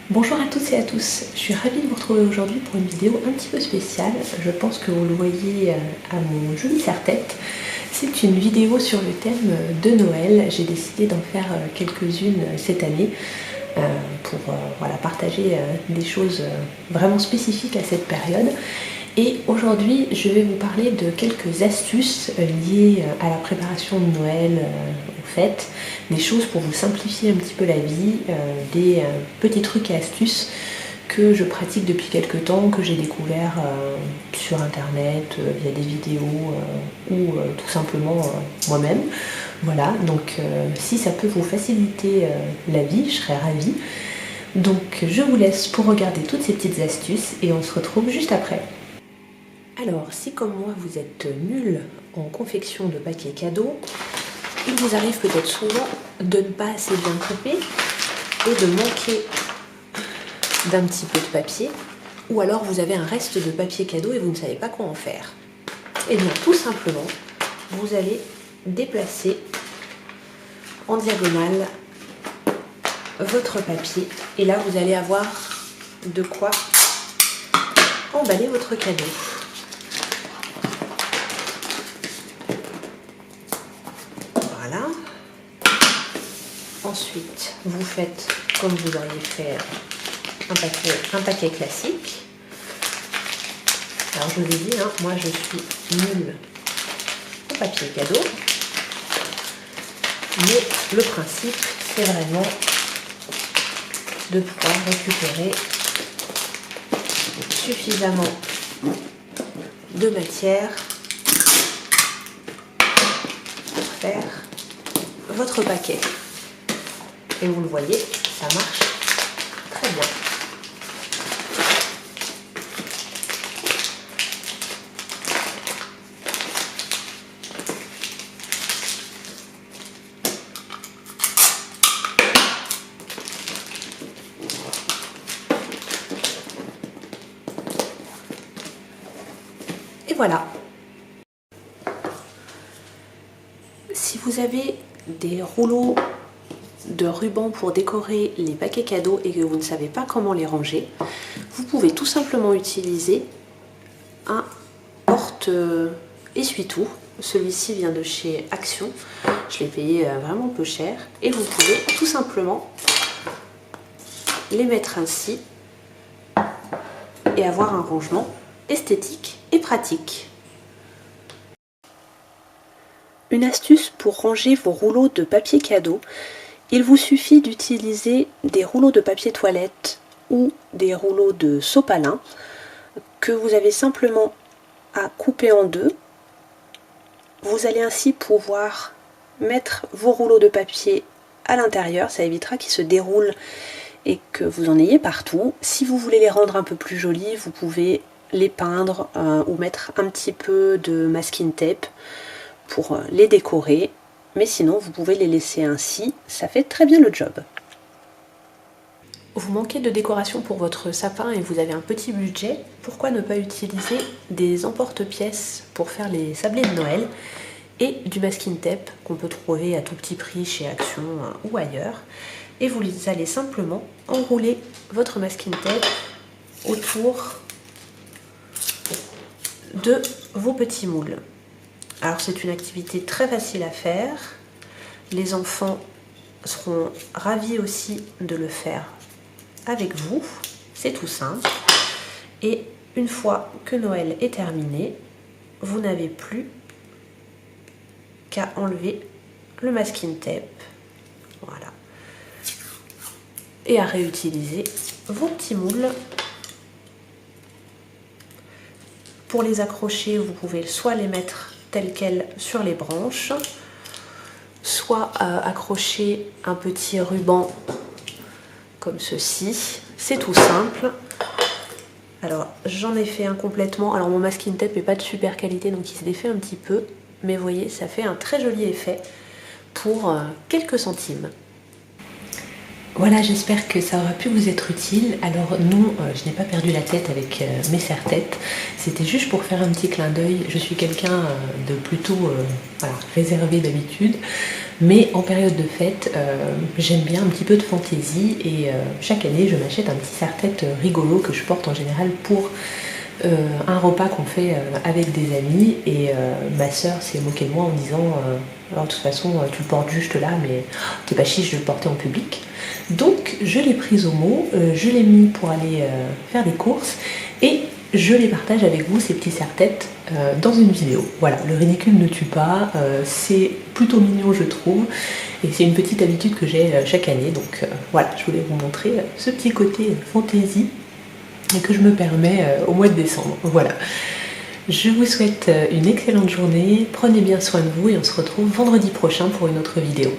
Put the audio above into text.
Bonjour à toutes et à tous, je suis ravie de vous retrouver aujourd'hui pour une vidéo un petit peu spéciale. Je pense que vous le voyez à mon joli serre-tête. C'est une vidéo sur le thème de Noël. J'ai décidé d'en faire quelques-unes cette année pour partager des choses vraiment spécifiques à cette période. Et aujourd'hui, je vais vous parler de quelques astuces liées à la préparation de Noël, aux fêtes, des choses pour vous simplifier un petit peu la vie, des petits trucs et astuces que je pratique depuis quelques temps, que j'ai découvert sur internet, via des vidéos ou tout simplement moi-même. Voilà, donc si ça peut vous faciliter la vie, je serais ravie. Donc je vous laisse pour regarder toutes ces petites astuces et on se retrouve juste après. Alors, si comme moi vous êtes nul en confection de papier cadeau, il vous arrive peut-être souvent de ne pas assez bien couper et de manquer d'un petit peu de papier, ou alors vous avez un reste de papier cadeau et vous ne savez pas quoi en faire. Et bien tout simplement, vous allez déplacer en diagonale votre papier et là vous allez avoir de quoi emballer votre cadeau. Voilà. Ensuite, vous faites comme vous auriez fait un paquet classique. Alors je vous ai dit, moi je suis nulle au papier cadeau. Mais le principe, c'est vraiment de pouvoir récupérer suffisamment de matière pour faire votre paquet. Et vous le voyez, ça marche très bien. Et voilà. Si vous avez des rouleaux de ruban pour décorer les paquets cadeaux et que vous ne savez pas comment les ranger, vous pouvez tout simplement utiliser un porte-essuie-tout. Celui-ci vient de chez Action. Je l'ai payé vraiment peu cher. Et vous pouvez tout simplement les mettre ainsi et avoir un rangement esthétique et pratique. Une astuce pour ranger vos rouleaux de papier cadeau. Il vous suffit d'utiliser des rouleaux de papier toilette ou des rouleaux de sopalin que vous avez simplement à couper en deux. Vous allez ainsi pouvoir mettre vos rouleaux de papier à l'intérieur, ça évitera qu'ils se déroulent et que vous en ayez partout. Si vous voulez les rendre un peu plus jolis, vous pouvez les peindre ou mettre un petit peu de masking tape pour les décorer. Mais sinon, vous pouvez les laisser ainsi, ça fait très bien le job. Vous manquez de décoration pour votre sapin et vous avez un petit budget, pourquoi ne pas utiliser des emporte-pièces pour faire les sablés de Noël et du masking tape qu'on peut trouver à tout petit prix chez Action ou ailleurs. Et vous allez simplement enrouler votre masking tape autour de vos petits moules. Alors c'est une activité très facile à faire, les enfants seront ravis aussi de le faire avec vous, c'est tout simple. Et une fois que Noël est terminé, vous n'avez plus qu'à enlever le masking tape, voilà, et à réutiliser vos petits moules. Pour les accrocher, vous pouvez soit les mettre telles quelles sur les branches, soit accrocher un petit ruban comme ceci, c'est tout simple. Alors j'en ai fait un complètement, alors mon masking tape n'est pas de super qualité donc il se défait un petit peu, mais vous voyez ça fait un très joli effet pour quelques centimes. Voilà, j'espère que ça aura pu vous être utile. Alors non, je n'ai pas perdu la tête avec mes serre-têtes. C'était juste pour faire un petit clin d'œil. Je suis quelqu'un de plutôt réservé d'habitude. Mais en période de fête, j'aime bien un petit peu de fantaisie et chaque année je m'achète un petit serre-tête rigolo que je porte en général pour un repas qu'on fait avec des amis, et ma soeur s'est moquée de moi en disant alors de toute façon tu le portes juste là, mais t'es pas chiche de le porter en public. Donc je l'ai prise au mot, je l'ai mis pour aller faire des courses et je les partage avec vous, ces petits serre-têtes, dans une vidéo. Voilà, le ridicule ne tue pas, c'est plutôt mignon je trouve, et c'est une petite habitude que j'ai chaque année, donc voilà, je voulais vous montrer ce petit côté fantaisie et que je me permets au mois de décembre. Voilà. Je vous souhaite une excellente journée, prenez bien soin de vous et on se retrouve vendredi prochain pour une autre vidéo.